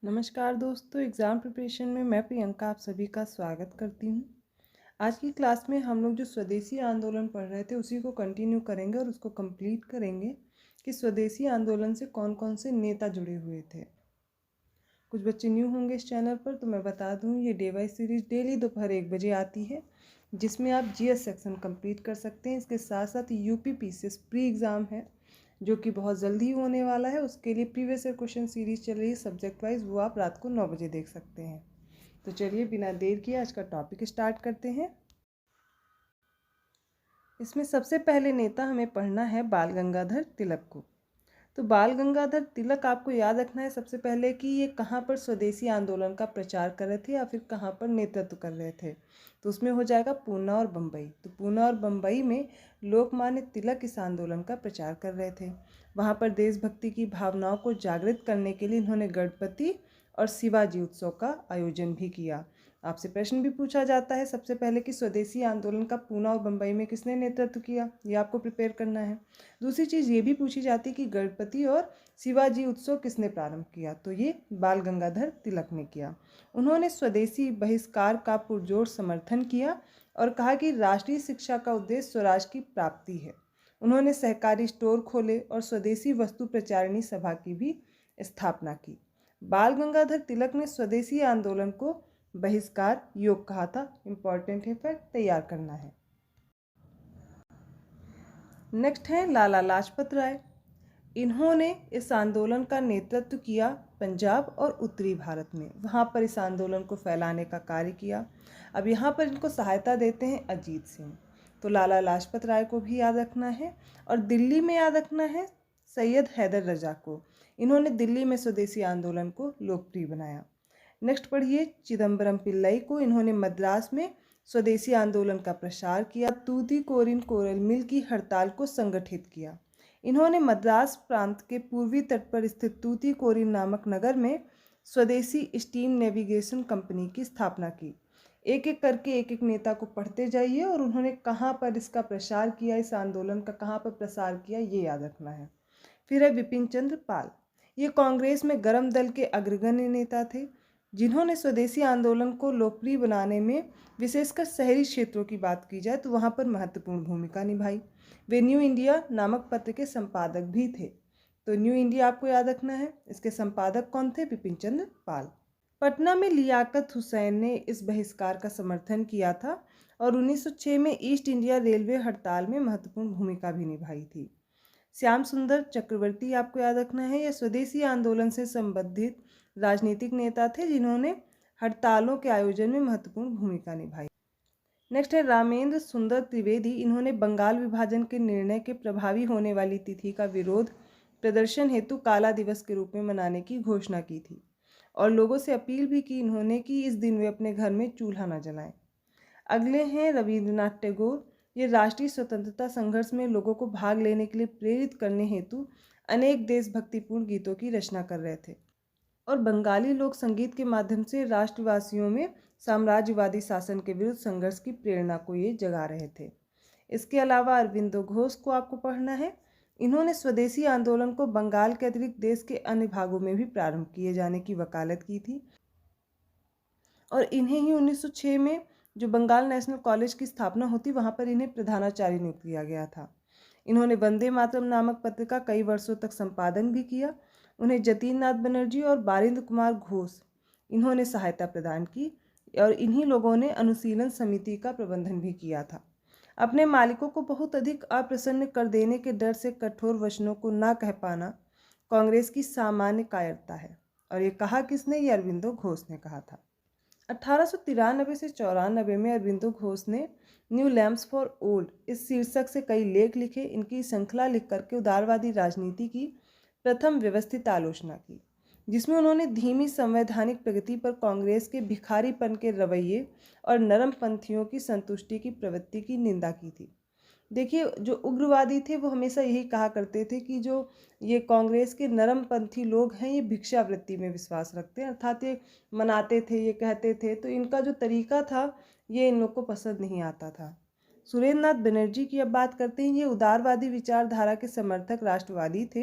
नमस्कार दोस्तों, exam preparation में मैं प्रियंका आप सभी का स्वागत करती हूँ। आज की क्लास में हम लोग जो स्वदेशी आंदोलन पढ़ रहे थे उसी को कंटिन्यू करेंगे और उसको कंप्लीट करेंगे कि स्वदेशी आंदोलन से कौन कौन से नेता जुड़े हुए थे। कुछ बच्चे न्यू होंगे इस चैनल पर तो मैं बता दूँ, ये डे वाइज सीरीज़ डेली दोपहर 1 बजे आती है, जिसमें आप जीएस सेक्शन कंप्लीट कर सकते हैं। इसके साथ साथ यूपी पीसीएस प्री एग्ज़ाम है जो कि बहुत जल्दी ही होने वाला है। उसके लिए प्रीवियस ईयर क्वेश्चन सीरीज चल रही है सब्जेक्ट वाइज, वो आप रात को 9 बजे देख सकते हैं। तो चलिए बिना देर किए आज का टॉपिक स्टार्ट करते हैं। इसमें सबसे पहले नेता हमें पढ़ना है बाल गंगाधर तिलक को। तो बाल गंगाधर तिलक आपको याद रखना है सबसे पहले कि ये कहाँ पर स्वदेशी आंदोलन का प्रचार कर रहे थे या फिर कहाँ पर नेतृत्व कर रहे थे। तो उसमें हो जाएगा पूना और बम्बई। तो पूना और बम्बई में लोकमान्य तिलक इस आंदोलन का प्रचार कर रहे थे। वहाँ पर देशभक्ति की भावनाओं को जागृत करने के लिए इन्होंने गणपति और शिवाजी उत्सव का आयोजन भी किया। आपसे प्रश्न भी पूछा जाता है सबसे पहले कि स्वदेशी आंदोलन का पूना और बम्बई में किसने नेतृत्व किया, ये आपको प्रिपेयर करना है। दूसरी चीज़ ये भी पूछी जाती कि गणपति और शिवाजी उत्सव किसने प्रारंभ किया, तो ये बाल गंगाधर तिलक ने किया। उन्होंने स्वदेशी बहिष्कार का पुरजोर समर्थन किया और कहा कि राष्ट्रीय शिक्षा का उद्देश्य स्वराज की प्राप्ति है। उन्होंने सहकारी स्टोर खोले और स्वदेशी वस्तु प्रचारिणी सभा की भी स्थापना की। बाल गंगाधर तिलक ने स्वदेशी आंदोलन को बहिष्कार योग कहा था। इम्पॉर्टेंट है, फैक्ट तैयार करना है। नेक्स्ट है लाला लाजपत राय। इन्होंने इस आंदोलन का नेतृत्व किया पंजाब और उत्तरी भारत में, वहाँ पर इस आंदोलन को फैलाने का कार्य किया। अब यहाँ पर इनको सहायता देते हैं अजीत सिंह। तो लाला लाजपत राय को भी याद रखना है और दिल्ली में याद रखना है सैयद हैदर रजा को। इन्होंने दिल्ली में स्वदेशी आंदोलन को लोकप्रिय बनाया। नेक्स्ट पढ़िए चिदम्बरम पिल्लई को। इन्होंने मद्रास में स्वदेशी आंदोलन का प्रसार किया। तूतीकोरिन कोरल मिल की हड़ताल को संगठित किया। इन्होंने मद्रास प्रांत के पूर्वी तट पर स्थित तूतीकोरिन नामक नगर में स्वदेशी स्टीम नेविगेशन कंपनी की स्थापना की। एक एक करके एक एक नेता को पढ़ते जाइए और उन्होंने कहाँ पर इसका प्रसार किया, इस आंदोलन का कहाँ पर प्रसार किया, ये याद रखना है। फिर है विपिन चंद्र पाल। ये कांग्रेस में गर्म दल के अग्रगण्य नेता थे जिन्होंने स्वदेशी आंदोलन को लोकप्रिय बनाने में, विशेषकर शहरी क्षेत्रों की बात की जाए तो वहाँ पर महत्वपूर्ण भूमिका निभाई। वे न्यू इंडिया नामक पत्र के संपादक भी थे। तो न्यू इंडिया आपको याद रखना है। इसके संपादक कौन थे? विपिन चंद्र पाल। पटना में लियाकत हुसैन ने इस बहिष्कार का समर्थन किया था और 1906 में ईस्ट इंडिया रेलवे हड़ताल में महत्वपूर्ण भूमिका भी निभाई थी। श्याम सुंदर चक्रवर्ती आपको याद रखना है। यह स्वदेशी आंदोलन से संबंधित राजनीतिक नेता थे जिन्होंने हड़तालों के आयोजन में महत्वपूर्ण भूमिका निभाई। नेक्स्ट है रामेंद्र सुंदर त्रिवेदी। इन्होंने बंगाल विभाजन के निर्णय के प्रभावी होने वाली तिथि का विरोध प्रदर्शन हेतु काला दिवस के रूप में मनाने की घोषणा की थी और लोगों से अपील भी की इन्होंने कि इस दिन वे अपने घर में चूल्हा न जलाएं। अगले हैं रविंद्रनाथ टैगोर। ये राष्ट्रीय स्वतंत्रता संघर्ष में लोगों को भाग लेने के लिए प्रेरित करने हेतु अनेक देशभक्तिपूर्ण गीतों की रचना कर रहे थे और बंगाली लोक संगीत के माध्यम से राष्ट्रवासियों में साम्राज्यवादी शासन के विरुद्ध संघर्ष की प्रेरणा को ये जगा रहे थे। इसके अलावा अरविंदो घोष को आपको पढ़ना है। इन्होंने स्वदेशी आंदोलन को बंगाल के अतिरिक्त देश के अन्य भागों में भी प्रारंभ किए जाने की वकालत की थी और इन्हें ही 1906 में जो बंगाल नेशनल कॉलेज की स्थापना होती वहाँ पर इन्हें प्रधानाचार्य नियुक्त किया गया था। इन्होंने वंदे मातरम नामक पत्र का कई वर्षों तक संपादन भी किया। उन्हें जतीन नाथ बनर्जी और बारिंद्र कुमार घोष इन्होंने सहायता प्रदान की और इन्हीं लोगों ने अनुशीलन समिति का प्रबंधन भी किया था। अपने मालिकों को बहुत अधिक अप्रसन्न कर देने के डर से कठोर वचनों को ना कह पाना कांग्रेस की सामान्य कायरता है और ये कहा किसने? ये अरविंदो घोष ने कहा था। 1893 से 94 में अरविंदो घोष ने न्यू लैम्प्स फॉर ओल्ड इस शीर्षक से कई लेख लिखे। इनकी श्रृंखला लिख करके उदारवादी राजनीति की प्रथम व्यवस्थित आलोचना की, जिसमें उन्होंने धीमी संवैधानिक प्रगति पर कांग्रेस के भिखारीपन के रवैये और नरमपंथियों की संतुष्टि की प्रवृत्ति की निंदा की थी। देखिए, जो उग्रवादी थे वो हमेशा यही कहा करते थे कि जो ये कांग्रेस के नरमपंथी लोग हैं ये भिक्षावृत्ति में विश्वास रखते हैं, अर्थात ये मनाते थे, ये कहते थे, तो इनका जो तरीका था ये इन लोग को पसंद नहीं आता था। सुरेंद्र नाथ बनर्जी की अब बात करते हैं। ये उदारवादी विचारधारा के समर्थक राष्ट्रवादी थे,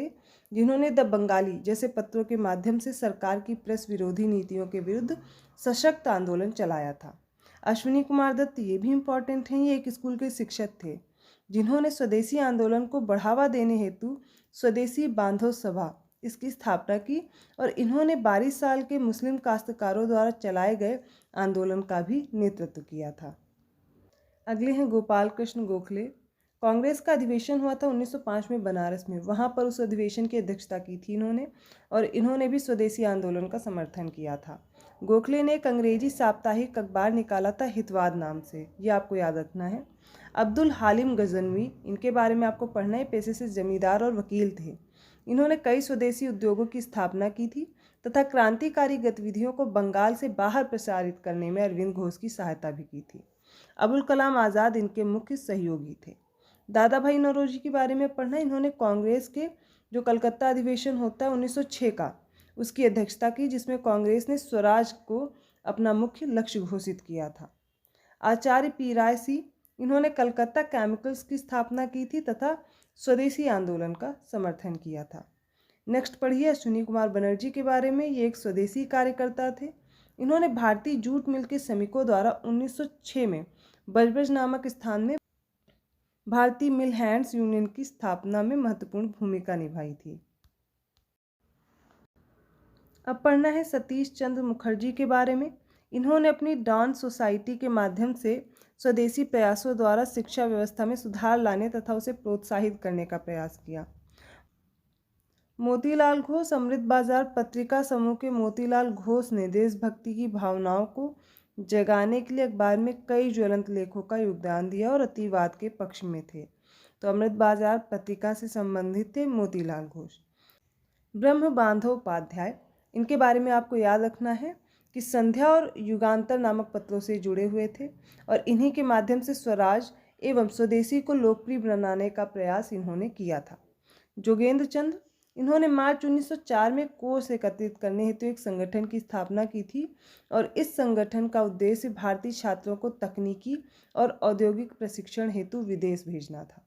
जिन्होंने द बंगाली जैसे पत्रों के माध्यम से सरकार की प्रेस विरोधी नीतियों के विरुद्ध सशक्त आंदोलन चलाया था। अश्विनी कुमार दत्त ये भी इम्पॉर्टेंट हैं। ये एक स्कूल के शिक्षक थे, जिन्होंने स्वदेशी आंदोलन को बढ़ावा देने हेतु स्वदेशी बांधव सभा इसकी स्थापना की और इन्होंने 22 साल के मुस्लिम काश्तकारों द्वारा चलाए गए आंदोलन का भी नेतृत्व किया था। अगले हैं गोपाल कृष्ण गोखले। कांग्रेस का अधिवेशन हुआ था 1905 में बनारस में। वहाँ पर उस अधिवेशन की अध्यक्षता की थी इन्होंने, और इन्होंने भी स्वदेशी आंदोलन का समर्थन किया था। गोखले ने एक अंग्रेजी साप्ताहिक अखबार निकाला था हितवाद नाम से, ये आपको याद रखना है। अब्दुल हालिम गजनवी, इनके बारे में आपको पढ़ना है। पेशे से जमींदार और वकील थे। इन्होंने कई स्वदेशी उद्योगों की स्थापना की थी तथा क्रांतिकारी गतिविधियों को बंगाल से बाहर प्रसारित करने में अरविंद घोष की सहायता भी की थी। अबुल कलाम आज़ाद इनके मुख्य सहयोगी थे। दादा भाई नौरोजी के बारे में पढ़ना। इन्होंने कांग्रेस के जो कलकत्ता अधिवेशन होता है 1906 का, उसकी अध्यक्षता की, जिसमें कांग्रेस ने स्वराज को अपना मुख्य लक्ष्य घोषित किया था। आचार्य पी राय सी, इन्होंने कलकत्ता केमिकल्स की स्थापना की थी तथा स्वदेशी आंदोलन का समर्थन किया था। नेक्स्ट पढ़िए अश्विनी कुमार बनर्जी के बारे में। ये एक स्वदेशी कार्यकर्ता थे। इन्होंने भारतीय जूट मिल के श्रमिकों द्वारा 1906 में बजबज नामक स्थान में भारतीय मिल हैंड्स यूनियन की स्थापना में महत्वपूर्ण भूमिका निभाई थी। अब पढ़ना है सतीश चंद्र मुखर्जी के बारे में। इन्होंने अपनी डांस सोसाइटी के माध्यम से स्वदेशी प्रयासों द्वारा शिक्षा व्यवस्था में सुधार लाने तथा उसे प्रोत्साहित करने का प्रयास किया। मोतीलाल घोष, अमृत बाजार पत्रिका समूह के मोतीलाल घोष ने देशभक्ति की भावनाओं को जगाने के लिए अखबार में कई ज्वलंत लेखों का योगदान दिया और अतिवाद के पक्ष में थे। तो अमृत बाजार पत्रिका से संबंधित थे मोतीलाल घोष। ब्रह्म बांधव उपाध्याय, इनके बारे में आपको याद रखना है कि संध्या और युगांतर नामक पत्रों से जुड़े हुए थे और इन्हीं के माध्यम से स्वराज एवं स्वदेशी को लोकप्रिय बनाने का प्रयास इन्होंने किया था। जोगेंद्र चंद्र, इन्होंने मार्च 1904 में कोष एकत्रित करने हेतु एक संगठन की स्थापना की थी और इस संगठन का उद्देश्य भारतीय छात्रों को तकनीकी और औद्योगिक प्रशिक्षण हेतु विदेश भेजना था।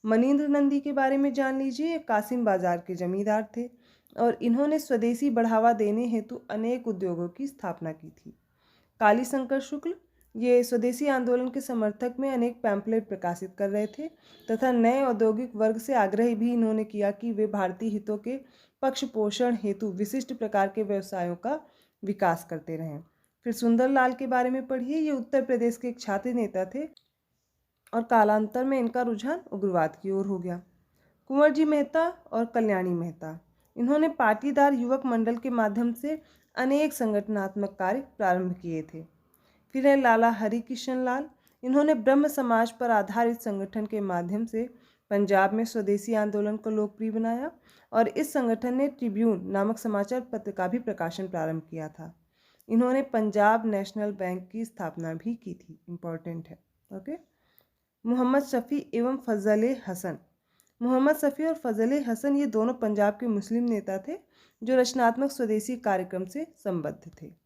मनीन्द्र नंदी के बारे में जान लीजिए। कासिम बाजार के जमींदार थे और इन्होंने स्वदेशी बढ़ावा देने हेतु अनेक उद्योगों की स्थापना की थी। काली शंकर शुक्ल, ये स्वदेशी आंदोलन के समर्थक में अनेक पैम्पलेट प्रकाशित कर रहे थे तथा नए औद्योगिक वर्ग से आग्रह भी इन्होंने किया कि वे भारतीय हितों के पक्ष पोषण हेतु विशिष्ट प्रकार के व्यवसायों का विकास करते रहें। फिर सुंदरलाल के बारे में पढ़िए। ये उत्तर प्रदेश के एक छात्र नेता थे और कालांतर में इनका रुझान उग्रवाद की ओर हो गया। कुंवर जी मेहता और कल्याणी मेहता, इन्होंने पाटीदार युवक मंडल के माध्यम से अनेक संगठनात्मक कार्य प्रारंभ किए थे। फिर है लाला हरि किशन लाल, इन्होंने ब्रह्म समाज पर आधारित संगठन के माध्यम से पंजाब में स्वदेशी आंदोलन को लोकप्रिय बनाया और इस संगठन ने ट्रिब्यून नामक समाचार पत्र का भी प्रकाशन प्रारंभ किया था। इन्होंने पंजाब नेशनल बैंक की स्थापना भी की थी। इम्पॉर्टेंट है। ओके। मोहम्मद शफ़ी एवं फजल हसन, मोहम्मद शफ़ी और फजल हसन ये दोनों पंजाब के मुस्लिम नेता थे जो रचनात्मक स्वदेशी कार्यक्रम से संबद्ध थे।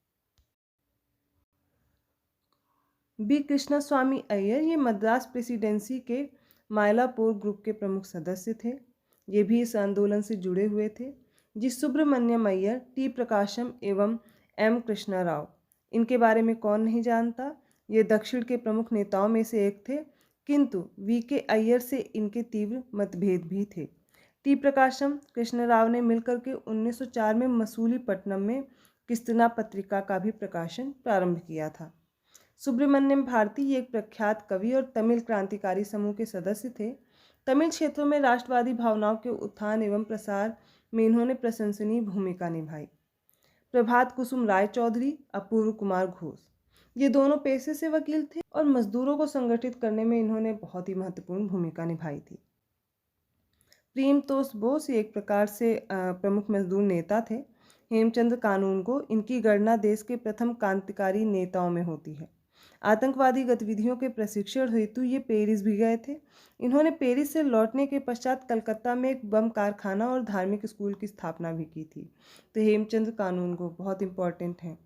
बी कृष्णा स्वामी अय्यर, ये मद्रास प्रेसिडेंसी के मायलापुर ग्रुप के प्रमुख सदस्य थे। ये भी इस आंदोलन से जुड़े हुए थे। जी सुब्रमण्यम अय्यर, टी प्रकाशम एवं एम कृष्णा राव, इनके बारे में कौन नहीं जानता। ये दक्षिण के प्रमुख नेताओं में से एक थे, किंतु वी के अय्यर से इनके तीव्र मतभेद भी थे। टी प्रकाशम कृष्ण राव ने मिलकर के 1904 में मसूलीपट्टनम में किस्तना पत्रिका का भी प्रकाशन प्रारंभ किया था। सुब्रमण्यम भारती ये एक प्रख्यात कवि और तमिल क्रांतिकारी समूह के सदस्य थे। तमिल क्षेत्रों में राष्ट्रवादी भावनाओं के उत्थान एवं प्रसार में इन्होंने प्रशंसनीय भूमिका निभाई। प्रभात कुसुम राय चौधरी, अपूर्व कुमार घोष, ये दोनों पेशे से वकील थे और मजदूरों को संगठित करने में इन्होंने बहुत ही महत्वपूर्ण भूमिका निभाई थी। प्रेमतोष बोस एक प्रकार से प्रमुख मजदूर नेता थे। हेमचंद कानूनगो, इनकी गणना देश के प्रथम क्रांतिकारी नेताओं में होती है। आतंकवादी गतिविधियों के प्रशिक्षण हेतु ये पेरिस भी गए थे। इन्होंने पेरिस से लौटने के पश्चात कलकत्ता में एक बम कारखाना और धार्मिक स्कूल की स्थापना भी की थी। तो हेमचंद कानूनगो बहुत इंपॉर्टेंट हैं।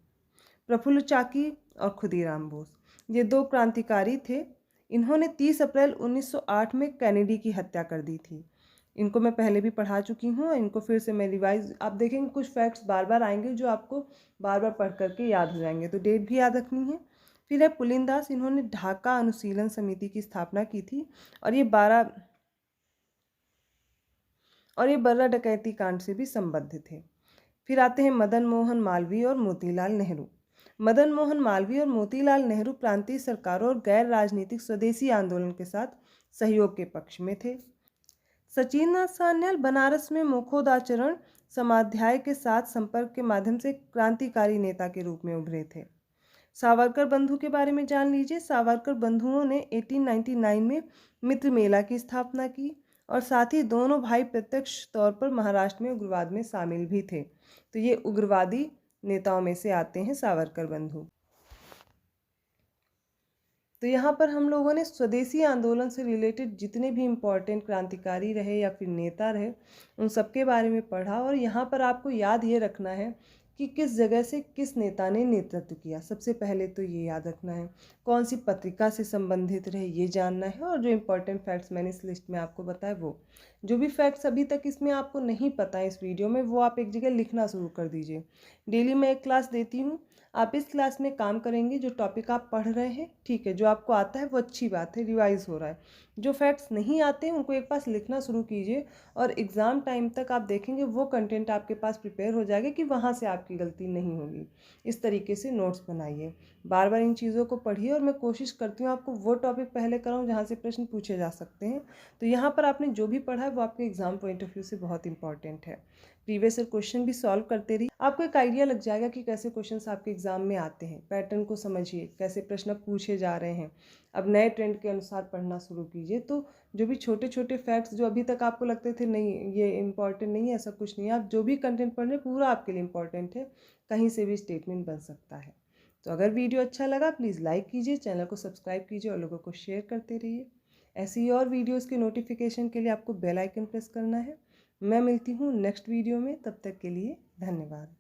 प्रफुल्ल चाकी और खुदीराम बोस, ये दो क्रांतिकारी थे। इन्होंने 30 अप्रैल 1908 में कैनेडी की हत्या कर दी थी। इनको मैं पहले भी पढ़ा चुकी हूँ और इनको फिर से मैं रिवाइज, आप देखेंगे कुछ फैक्ट्स बार बार आएंगे जो आपको बार बार पढ़ करके याद हो जाएंगे, तो डेट भी याद रखनी है। फिर है पुलिनदास, इन्होंने ढाका अनुशीलन समिति की स्थापना की थी और ये बर्रा डकैती कांड से भी संबद्ध थे। फिर आते हैं मदन मोहन मालवीय और मोतीलाल नेहरू। मदन मोहन मालवीय और मोतीलाल नेहरू प्रांतीय सरकारों और गैर राजनीतिक स्वदेशी आंदोलन के साथ सहयोग के पक्ष में थे। सचिंद्रनाथ सान्याल बनारस में मोक्षदाचरण समाध्याय के साथ संपर्क के माध्यम से क्रांतिकारी नेता के रूप में उभरे थे। सावरकर बंधु के बारे में जान लीजिए। सावरकर बंधुओं ने 1899 में मित्र मेला की स्थापना की और साथ ही दोनों भाई प्रत्यक्ष तौर पर महाराष्ट्र में उग्रवाद में शामिल भी थे। तो ये उग्रवादी नेताओं में से आते हैं सावरकर बंधु। तो यहाँ पर हम लोगों ने स्वदेशी आंदोलन से रिलेटेड जितने भी इम्पोर्टेंट क्रांतिकारी रहे या फिर नेता रहे उन सब के बारे में पढ़ा। और यहाँ पर आपको याद ये रखना है कि किस जगह से किस नेता ने नेतृत्व किया, सबसे पहले तो ये याद रखना है। कौन सी पत्रिका से संबंधित रहे ये जानना है। और जो इम्पोर्टेंट फैक्ट्स मैंने इस लिस्ट में आपको बताया, वो जो भी फैक्ट्स अभी तक इसमें आपको नहीं पता है इस वीडियो में, वो आप एक जगह लिखना शुरू कर दीजिए। डेली मैं एक क्लास देती हूँ, आप इस क्लास में काम करेंगे। जो टॉपिक आप पढ़ रहे हैं ठीक है, जो आपको आता है वो अच्छी बात है, रिवाइज हो रहा है। जो फैक्ट्स नहीं आते हैं उनको एक पास लिखना शुरू कीजिए और एग्ज़ाम टाइम तक आप देखेंगे वो कंटेंट आपके पास प्रिपेयर हो जाएगा कि वहाँ से आपकी गलती नहीं होगी। इस तरीके से नोट्स बनाइए, बार बार इन चीज़ों को पढ़िए। और मैं कोशिश करती हूँ आपको वो टॉपिक पहले कराऊँ जहाँ से प्रश्न पूछे जा सकते हैं। तो यहाँ पर आपने जो भी पढ़ा है वो आपके एग्ज़ाम पॉइंट ऑफ व्यू से बहुत इंपॉर्टेंट है। प्रीवियस ईयर क्वेश्चन भी सॉल्व करते रहिए, आपको एक आइडिया लग जाएगा कि कैसे क्वेश्चंस आपके एग्जाम में आते हैं। पैटर्न को समझिए, कैसे प्रश्न पूछे जा रहे हैं। अब नए ट्रेंड के अनुसार पढ़ना शुरू कीजिए। तो जो भी छोटे छोटे फैक्ट्स जो अभी तक आपको लगते थे नहीं ये इंपॉर्टेंट नहीं है, ऐसा कुछ नहीं है। आप जो भी कंटेंट पढ़ रहे हैं पूरा आपके लिए इंपॉर्टेंट है, कहीं से भी स्टेटमेंट बन सकता है। तो अगर वीडियो अच्छा लगा प्लीज़ लाइक कीजिए, चैनल को सब्सक्राइब कीजिए और लोगों को शेयर करते रहिए। ऐसी ही और वीडियोज़ के नोटिफिकेशन के लिए आपको बेल आइकन प्रेस करना है। मैं मिलती हूँ नेक्स्ट वीडियो में, तब तक के लिए धन्यवाद।